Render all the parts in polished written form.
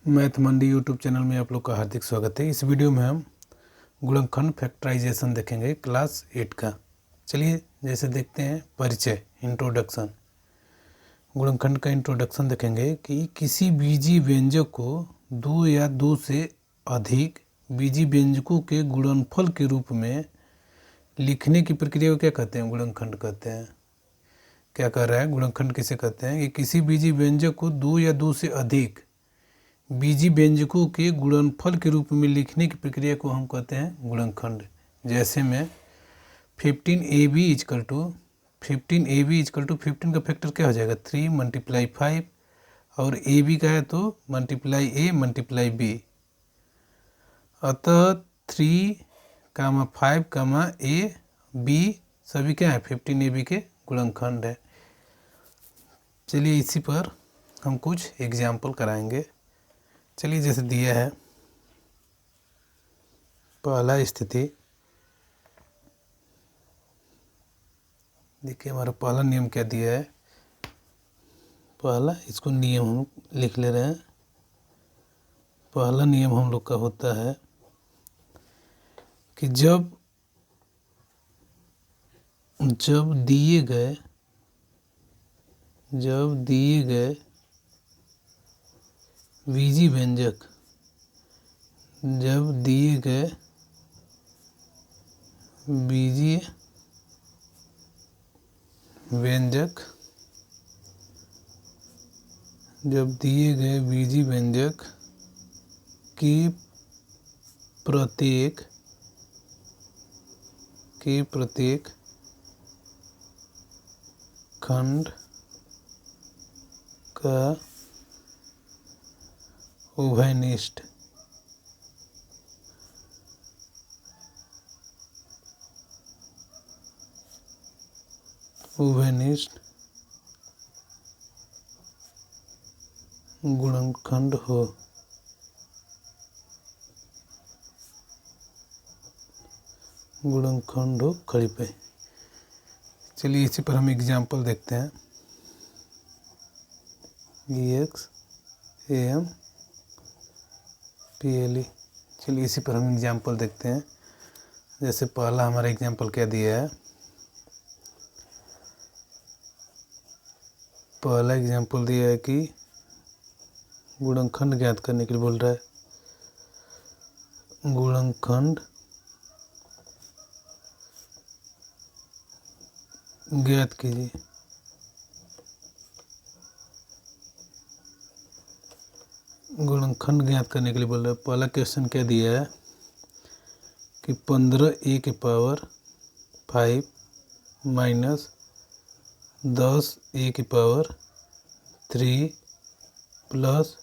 Math मंडी YouTube channel में आप लोग का हार्दिक स्वागत है। इस वीडियो में हम गुणनखंड फैक्टराइजेशन देखेंगे क्लास 8 का। चलिए जैसे देखते हैं परिचय इंट्रोडक्शन। गुणनखंड का इंट्रोडक्शन देखेंगे कि किसी बीजी व्यंजक को दो या दो से अधिक बीजी व्यंजकों के गुणनफल के रूप में लिखने की प्रक्रिया को क्या कहते हैं? गुणनखंड कहते हैं। क्या कह रहा है? गुणनखंड किसे कहते हैं कि किसी बीजी व्यंजक को दो या दो से अधिक बीजी व्यंजकों के गुणनफल के रूप में लिखने की प्रक्रिया को हम कहते हैं गुणनखंड। जैसे में 15ab इजकल टू 15 का फैक्टर क्या हो जाएगा? 3 × 5 और ab का है तो मल्टीप्लाई a मल्टीप्लाई b। अतः 3, 5, a, b सभी क्या है? 15ab के गुणनखंड है। चलिए इसी पर हम कुछ एग्जाम्पल कराएंगे। चलिए जैसे दिया है पहला स्थिति, देखिए हमारा पहला नियम क्या दिया है। पहला इसको नियम हम लिख ले रहे हैं। पहला नियम हम लोग का होता है कि जब दिए गए बीजी व्यंजक की प्रत्येक खंड का उभयनिष्ठ गुणनखंड हो। खड़ी पे। चलिए इसी पर हम एग्जाम्पल देखते हैं। EX AM PLE। चलिए इसी पर हम एग्जाम्पल देखते हैं। जैसे पहला हमारा एग्जाम्पल क्या दिया है। पहला एग्जाम्पल दिया है कि गुणनखंड ज्ञात करने के लिए बोल रहा है। गुणनखंड ज्ञात कीजिए। गुणनखंड ज्ञात करने के लिए बोल रहा है। पहला क्वेश्चन क्या दिया है कि 15a के पावर 5 माइनस 10a के पावर 3 प्लस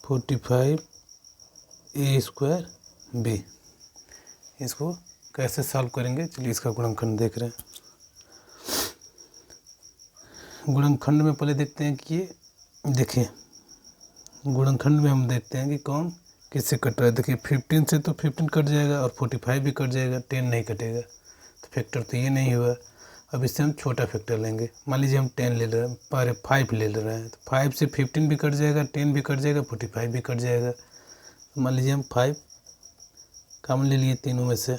45a² b। इसको कैसे सॉल्व करेंगे? चलिए इसका गुणनखंड देख रहे हैं। गुणनखंड में पहले देखते हैं कि ये देखिए गुणनखंड में हम देखते हैं कि कौन किससे कट रहा है। देखिए 15 से तो 15 कट जाएगा और 45 भी कट जाएगा, 10 नहीं कटेगा। तो फैक्टर तो ये नहीं हुआ। अब इससे हम छोटा फैक्टर लेंगे। मान लीजिए हम 10 ले रहे हैं, पर 5 ले रहे हैं, तो 5 से 15 भी कट जाएगा, 10 भी कट जाएगा, 45 भी कट जाएगा। तो मान लीजिए हम 5 कॉमन ले लिए तीनों में से।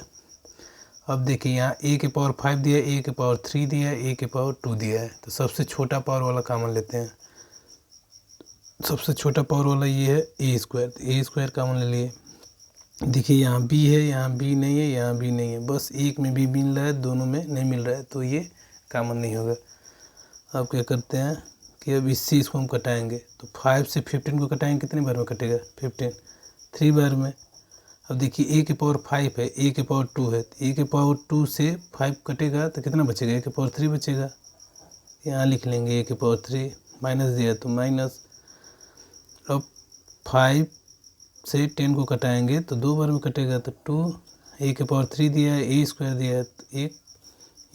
अब देखिए यहाँ a के पावर 5 दिया है, a के पावर 3 दिया है, a के पावर 2 दिया है। तो सबसे छोटा पावर वाला कॉमन लेते हैं। सबसे छोटा पावर वाला ये है a² कॉमन ले लिए। देखिए यहाँ b है, यहाँ b नहीं है, यहाँ b नहीं है, बस एक में b मिल रहा है, दोनों में नहीं मिल रहा है, तो ये कॉमन नहीं होगा। अब क्या करते हैं कि अब इससे इसको हम कटाएंगे। तो 5 से 15 को कटाएंगे, कितने बार में कटेगा? 15 3 बार में। अब देखिए a के पावर 5 है, a के पावर 2 है, तो a के पावर 2 से 5 कटेगा तो कितना बचेगा? a के पावर 3 बचेगा। यहाँ लिख लेंगे a के पावर 3, माइनस दिया तो माइनस। अब 5 से 10 को कटाएंगे तो 2 बार में कटेगा, तो 2 a के पावर 3 दिया है, a² दिया है, तो एक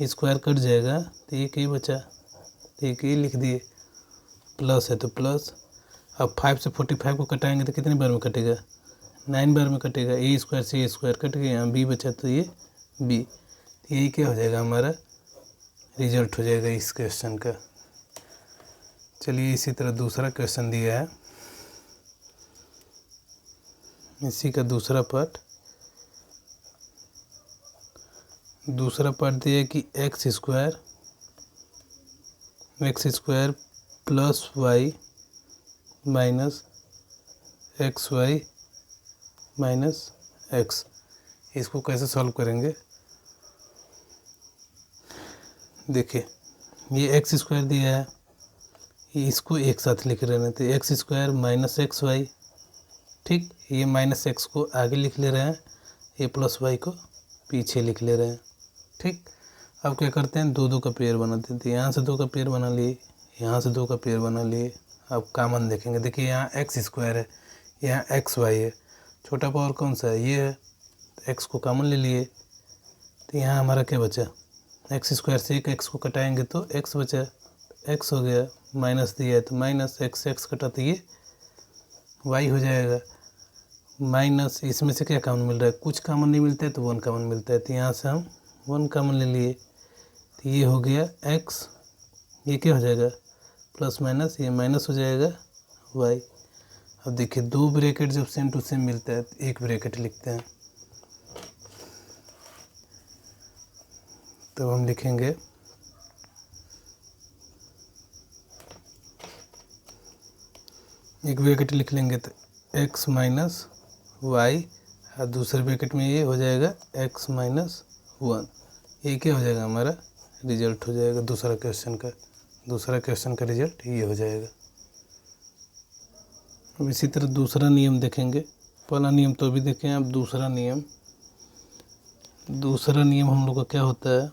स्क्वायर कट जाएगा, तो एक ही बचा, तो एक ही लिख दिए। प्लस है तो प्लस। अब 5 से 45 को कटाएंगे तो कितने बार में कटेगा? 9 बार में कटेगा। a² से a² कट गया, यहाँ b बचा तो ये b। यही क्या हो जाएगा? हमारा रिजल्ट हो जाएगा इस क्वेश्चन का। चलिए इसी तरह दूसरा क्वेश्चन दिया है इसी का दूसरा पार्ट दिया है कि x square plus y minus x y minus x. इसको कैसे सॉल्व करेंगे, देखिए ये एक्स स्क्वायर दिया है, इसको एक साथ लिख रहे हैं तो x square minus x y, ठीक। ये माइनस एक्स को आगे लिख ले रहे हैं, ये प्लस वाई को पीछे लिख ले रहे हैं, ठीक। अब क्या करते हैं, दो दो का पेयर बनाते हैं, तो यहाँ से दो का पेयर बना लिए, यहाँ से दो का पेयर बना लिए। अब कॉमन देखेंगे, देखिए यहाँ एक्स स्क्वायर है, यहाँ एक्स वाई है, छोटा पावर कौन सा है, ये है, तो एक्स को कॉमन ले लिए, तो यहाँ हमारा क्या बचा, एक्स स्क्वायर से एक एक्स को कटाएंगे तो एक्स बचा, एक्स हो गया, माइनस दिया है तो माइनस एक्स एक्स कटा तो ये वाई हो जाएगा, माइनस इसमें से क्या कॉमन मिल रहा है, कुछ कॉमन नहीं मिलता है तो वन कॉमन मिलता है, तो यहाँ से हम वन कॉमन ले लिए, तो ये हो गया एक्स, ये क्या हो जाएगा प्लस माइनस, ये माइनस हो जाएगा वाई। अब देखिए दो ब्रैकेट जब सेम टू सेम मिलता है तो एक ब्रैकेट लिखते हैं, तो हम लिखेंगे एक ब्रैकेट लिख लेंगे तो एक्स माइनस वाई, और दूसरे ब्रैकेट में ये हो जाएगा एक्स माइनस वन। ये क्या हो जाएगा, हमारा रिजल्ट हो जाएगा दूसरा क्वेश्चन का रिजल्ट ये हो जाएगा। अब इसी तरह दूसरा नियम देखेंगे, पहला नियम तो अभी देखें, अब दूसरा नियम हम लोग का क्या होता है,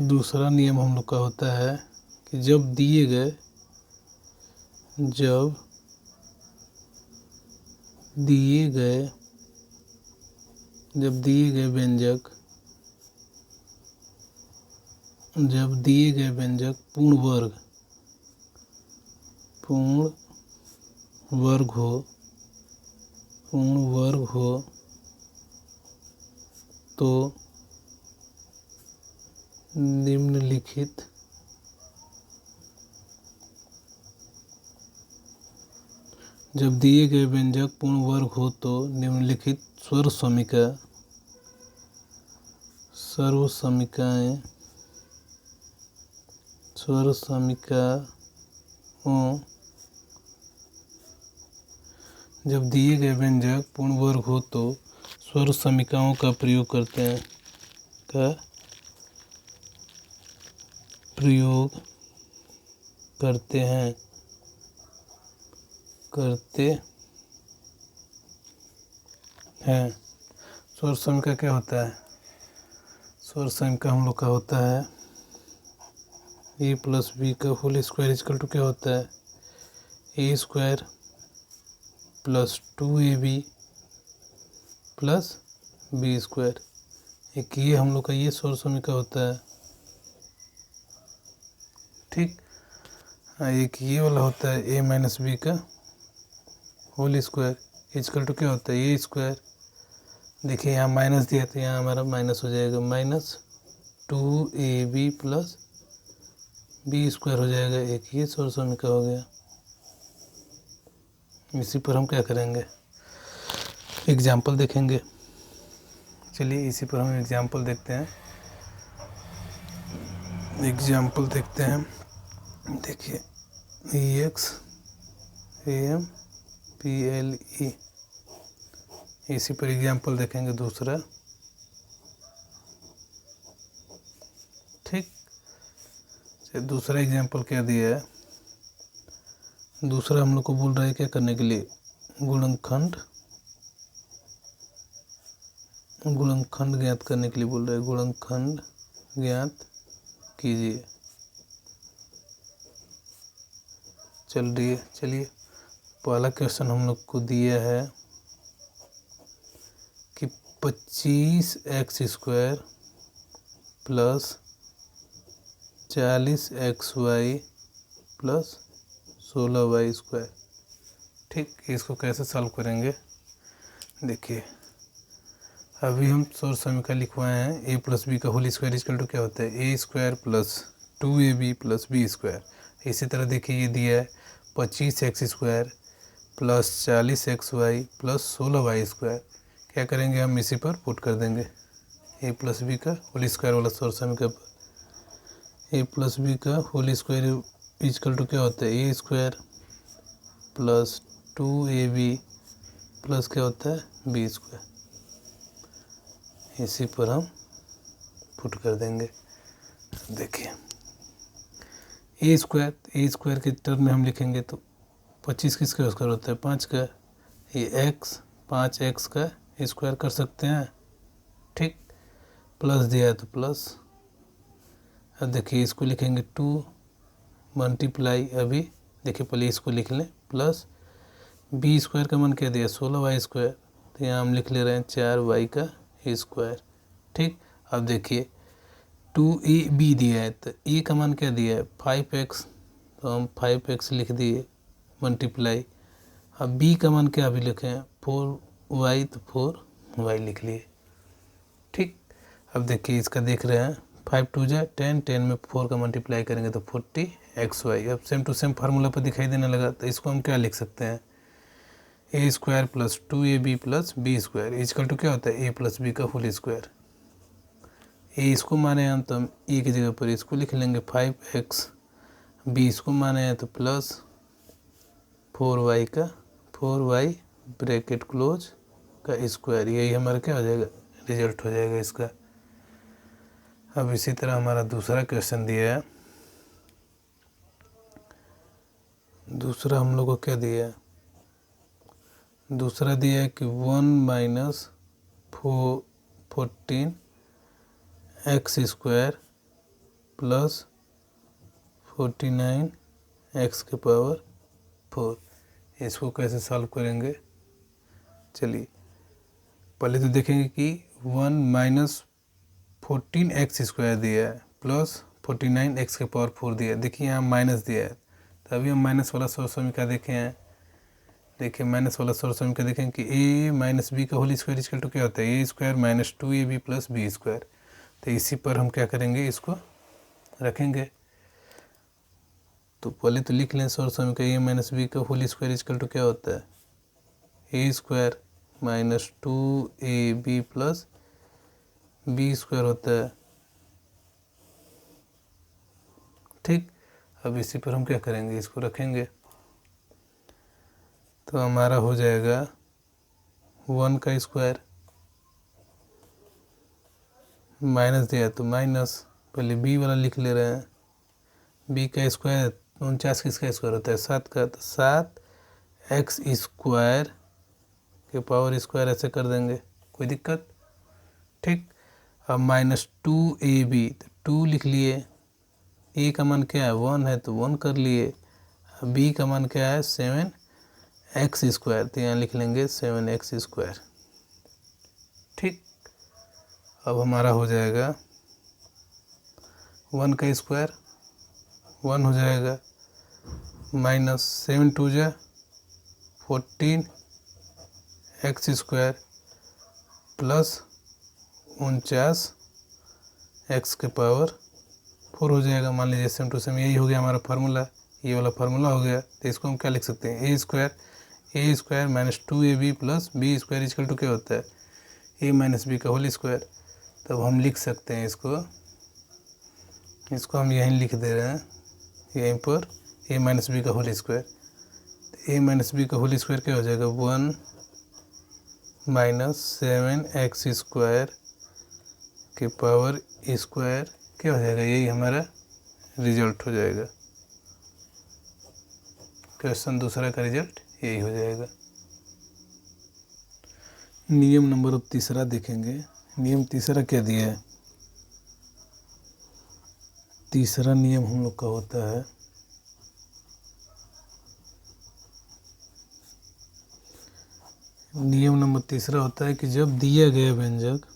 दूसरा नियम हम लोग का होता है कि जब दिए गए व्यंजक पूर्ण वर्ग हो तो निम्नलिखित जब दिए गए व्यंजक पूर्ण वर्ग हो तो निम्नलिखित सर्व समीकरणों जब दिए गए व्यंजक पूर्ण वर्ग हो तो सर्व समीकरणों का प्रयोग करते हैं स्वर समीकरण क्या होता है, स्वर समीकरण हम लोग का होता है ए प्लस बी का होल स्क्वायर इक्वल टू क्या होता है, a square plus 2ab plus b square. एक ये हम लोग का ये स्वर समीकरण होता है, ठीक। एक ये वाला होता है ए माइनस बी का होल स्क्वायर इक्वल टू क्या होता है, ए स्क्वायर, देखिए यहाँ माइनस दिया तो यहाँ हमारा माइनस हो जाएगा, minus 2ab plus b square हो जाएगा, एक ये स्वर समीकरण हो गया। इसी पर हम क्या करेंगे, एग्जाम्पल देखेंगे। चलिए इसी पर हम एग्जाम्पल देखते हैं, देखिए EX AM PLE, इसी पर एग्जाम्पल देखेंगे दूसरा, ठीक। दूसरा एग्जाम्पल क्या दिया है, दूसरा हम लोग को बोल रहा है क्या करने के लिए, गुणनखंड ज्ञात करने के लिए बोल रहा है, गुणनखंड ज्ञात कीजिए। चलिए पहला क्वेश्चन हम लोग को दिया है कि 25x square plus 40xy plus 16y square, ठीक। इसको कैसे सॉल्व करेंगे, देखिए अभी हम सोर्स समीकरण लिखवाए हैं, ए प्लस बी का होल स्क्वायर इक्वल टू क्या होता है, a square plus 2ab plus b square. इसी तरह देखिए ये दिया है 25x² plus 40xy plus 16y square. क्या करेंगे हम इसी पर पुट कर देंगे ए प्लस बी का होल स्क्वायर वाला सोर्स समीकरण पर। ए प्लस बी का होल स्क्वायर इक्वल टू क्या होता है a square plus 2ab plus क्या होता है बी स्क्वायर। इसी पर हम पुट कर देंगे। देखिए ए स्क्वायर के टर्म में हम लिखेंगे तो 25 किसका स्क्वायर होता है 5 का। ये x 5x का स्क्वायर कर सकते हैं, ठीक। प्लस दिया है तो प्लस। अब देखिए इसको लिखेंगे 2 मल्टीप्लाई, अभी देखिए पहले इसको लिख लें, प्लस बी स्क्वायर का मान क्या दिया 16y स्क्वायर, तो यहाँ हम लिख ले रहे हैं 4y का स्क्वायर, ठीक। अब देखिए 2ab दिया है तो ए का मान क्या दिया है 5x, तो हम 5x लिख दिए मल्टीप्लाई। अब बी का मान क्या अभी लिखे हैं 4y, तो 4y लिख लिए, ठीक। अब देखिए इसका देख रहे हैं 5 2 जा 10, 10 में 4 का मल्टीप्लाई करेंगे तो 40xy। अब सेम टू सेम फार्मूला पर दिखाई देने लगा, तो इसको हम क्या लिख सकते हैं a square plus 2ab plus b square equal to क्या होता है ए प्लस बी का होल स्क्वायर। ए इसको माने हम तो हम ए की जगह पर इसको लिख लेंगे 5x, बी इसको माने हैं तो प्लस 4y ब्रैकेट क्लोज का स्क्वायर। यही हमारा क्या हो जाएगा रिजल्ट हो जाएगा इसका। अब इसी तरह हमारा दूसरा क्वेश्चन दिया है। दूसरा हम लोग को क्या दिया है, दूसरा दिया है कि 1 माइनस 14x² प्लस 49x⁴। इसको कैसे सॉल्व करेंगे, चलिए पहले तो देखेंगे कि 1 माइनस 14x² दिया है प्लस 49x⁴ दिया है। देखिए यहाँ माइनस दिया है, तो अभी हम माइनस वाला सोर्स समीकरण देखे हैं। देखिए माइनस वाला सोर्स समीकरण देखें कि a माइनस बी का होल स्क्वायर इक्वल टू क्या होता है a square minus 2ab plus b square. तो इसी पर हम क्या करेंगे इसको रखेंगे। तो पहले तो लिख लें सोर्स समीकरण a माइनस बी का होल स्क्वायर इक्वल टू क्या होता है a square minus 2ab plus b square होता है, ठीक। अब इसी पर हम क्या करेंगे इसको रखेंगे, तो हमारा हो जाएगा 1 का स्क्वायर माइनस दिया तो माइनस, पहले बी वाला लिख ले रहे हैं, बी का स्क्वायर 49 किसका स्क्वायर होता है 7 का, तो 7x² के पावर स्क्वायर ऐसे कर देंगे, कोई दिक्कत, ठीक। अब माइनस 2ab, तो 2 लिख लिए, ए का मान क्या है 1 है तो 1 कर लिए, बी का मान क्या है 7x², तो यहाँ लिख लेंगे 7x², ठीक। अब हमारा हो जाएगा 1 का स्क्वायर 1 हो जाएगा माइनस 7 2 जा 14x² प्लस 49x⁴ हो जाएगा। मान लीजिए सेम टू सेम यही हो गया हमारा फार्मूला, ये वाला फार्मूला हो गया। तो इसको हम क्या लिख सकते हैं a square minus 2ab plus b square equal to क्या होता है ए माइनस बी का होल स्क्वायर। तब हम लिख सकते हैं इसको हम यहीं लिख दे रहे हैं, यहीं पर ए माइनस बी का होल स्क्वायर। तो ए माइनस बी का होल स्क्वायर क्या हो जाएगा 1 माइनस 7x² के पावर स्क्वायर क्या हो जाएगा, यही हमारा रिजल्ट हो जाएगा। क्वेश्चन दूसरा का रिजल्ट यही हो जाएगा। नियम नंबर तीसरा देखेंगे। नियम तीसरा क्या दिया है, तीसरा नियम हम लोग का होता है नियम नंबर तीसरा होता है कि जब दिया गया व्यंजक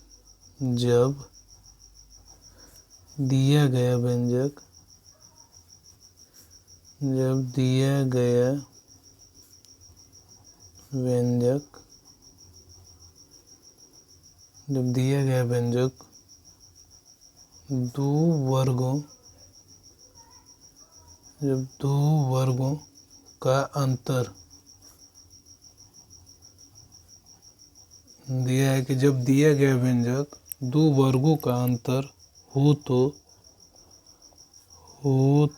दो वर्गों जब दो वर्गों का अंतर दिया है कि जब दिया गया व्यंजक दो वर्गों का अंतर हो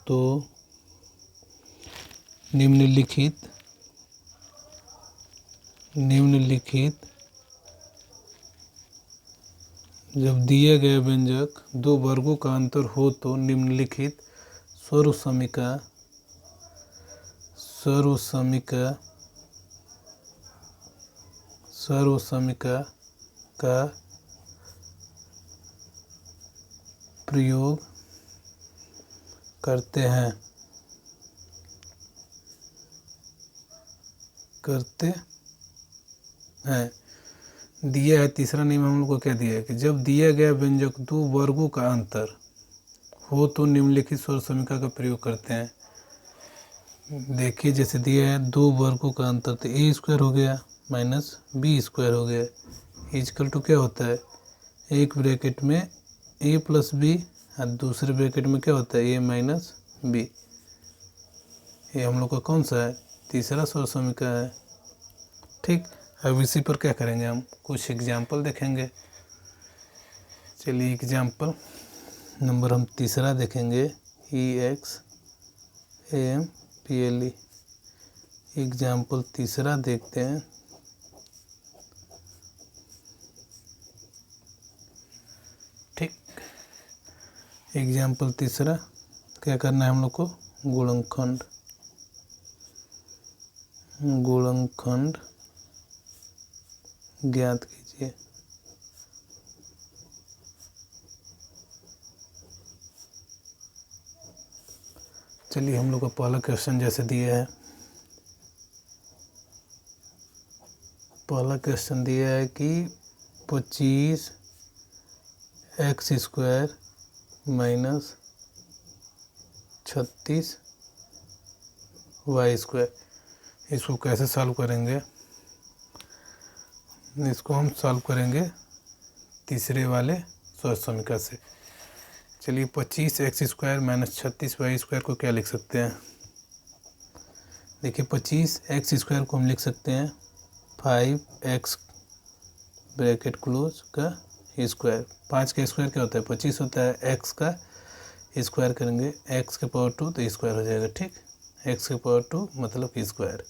तो निम्नलिखित जब दिया गया व्यंजक दो वर्गों का अंतर हो तो निम्नलिखित सर्वसमीका का प्रयोग करते हैं दिया है। तीसरा नियम हम लोग को क्या दिया है कि जब दिया गया व्यंजक दो वर्गों का अंतर हो तो निम्नलिखित सर्वसमीका का प्रयोग करते हैं। देखिए जैसे दिया है दो वर्गों का अंतर तो ए स्क्वायर हो गया माइनस बी स्क्वायर हो गया इजकल टू क्या होता है एक ब्रैकेट में ए प्लस बी और दूसरे ब्रैकेट में क्या होता है ए माइनस बी। ये हम लोग का कौन सा है तीसरा सर्वसमीका है। ठीक, अब इसी पर क्या करेंगे हम कुछ एग्जाम्पल देखेंगे। चलिए एग्जाम्पल नंबर हम तीसरा देखेंगे EXAMPLE। एग्जाम्पल तीसरा देखते हैं। ठीक, एग्जाम्पल तीसरा क्या करना है हम लोग को गुणनखंड ज्ञात कीजिए। चलिए हम लोग का पहला क्वेश्चन जैसे दिया है पहला क्वेश्चन दिया है कि 25x² माइनस 36y²। इसको कैसे सॉल्व करेंगे इसको हम सॉल्व करेंगे तीसरे वाले सर्वसमीका से। चलिए 25x² माइनस 36y² को क्या लिख सकते हैं देखिए 25x² को हम लिख सकते हैं 5x ब्रैकेट क्लोज का स्क्वायर। 5 का स्क्वायर क्या होता है 25 होता है x का स्क्वायर करेंगे x के पावर 2 तो स्क्वायर हो जाएगा। ठीक, x के पावर 2 मतलब स्क्वायर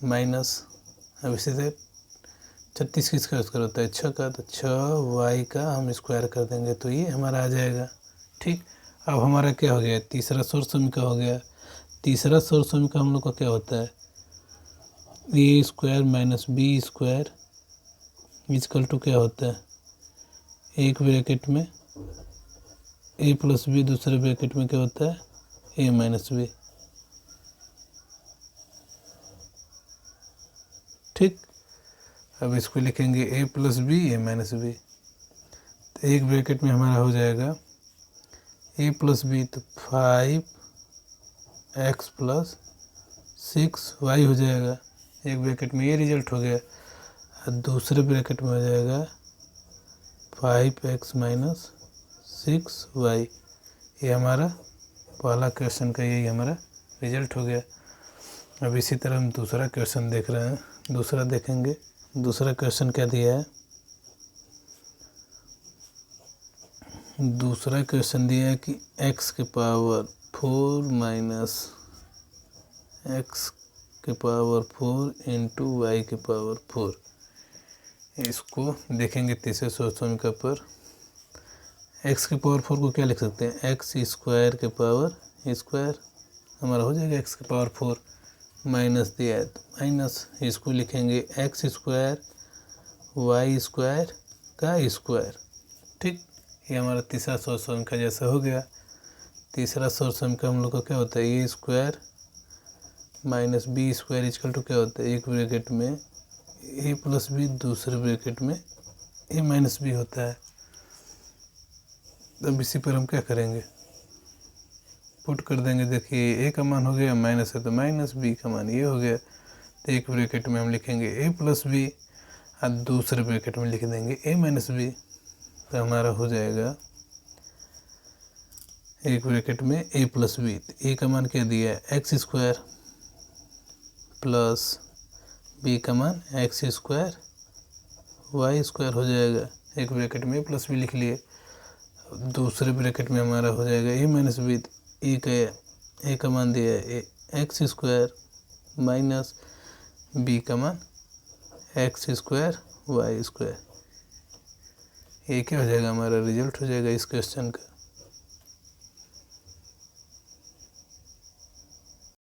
माइनस अब इसी से 36 किसका स्क्वायर होता है 6 का तो 6y का हम स्क्वायर कर देंगे तो ये हमारा आ जाएगा। ठीक, अब हमारा क्या हो गया तीसरा सर्वसमीका हो गया। तीसरा सर्वसमीका हम लोग का क्या होता है a² minus b² is equal to क्या होता है एक ब्रैकेट में a प्लस बी दूसरे ब्रैकेट में क्या होता है a माइनस बी। ठीक, अब इसको लिखेंगे a plus b a minus b तो एक ब्रैकेट में हमारा हो जाएगा a प्लस बी तो 5x प्लस 6y हो जाएगा। एक ब्रैकेट में ये रिजल्ट हो गया और दूसरे ब्रैकेट में हो जाएगा 5x माइनस 6y। ये हमारा पहला क्वेश्चन का यही हमारा रिजल्ट हो गया। अब इसी तरह हम दूसरा क्वेश्चन देख रहे हैं दूसरा देखेंगे। दूसरा क्वेश्चन क्या दिया है दूसरा क्वेश्चन दिया है कि x के पावर 4 माइनस x के पावर 4 इंटू y के पावर 4। इसको देखेंगे तीसरे सर्वसमीका पर। x के पावर 4 को क्या लिख सकते हैं x² के पावर स्क्वायर हमारा हो जाएगा x के पावर 4 माइनस दिया है तो माइनस इसको लिखेंगे x² y² का स्क्वायर। ठीक, ये हमारा तीसरा सर्वसमीका जैसा हो गया। तीसरा सर्वसमीका हम लोग का क्या होता है a² minus b² is equal to क्या होता है एक ब्रैकेट में a प्लस बी दूसरे ब्रैकेट में a माइनस बी होता है। अब इसी पर हम क्या करेंगे पुट कर देंगे। देखिए a का मान हो गया माइनस है तो माइनस b का मान ये हो गया तो एक ब्रैकेट में हम लिखेंगे a प्लस बी और दूसरे ब्रैकेट में लिख देंगे a माइनस बी तो हमारा हो जाएगा एक ब्रैकेट में ए प्लस बी, ए का मान क्या दिया है एक्स स्क्वायर प्लस बी का मान एक्स स्क्वायर वाई स्क्वायर हो जाएगा। एक ब्रैकेट में ए प्लस बी लिख लिए, दूसरे ब्रैकेट में हमारा हो जाएगा ए माइनस बी, ए का मान दिया है एक्स स्क्वायर माइनस बी का मान एक्स स्क्वायर वाई स्क्वायर। ये क्या हो जाएगा, हमारा रिजल्ट हो जाएगा इस क्वेश्चन का।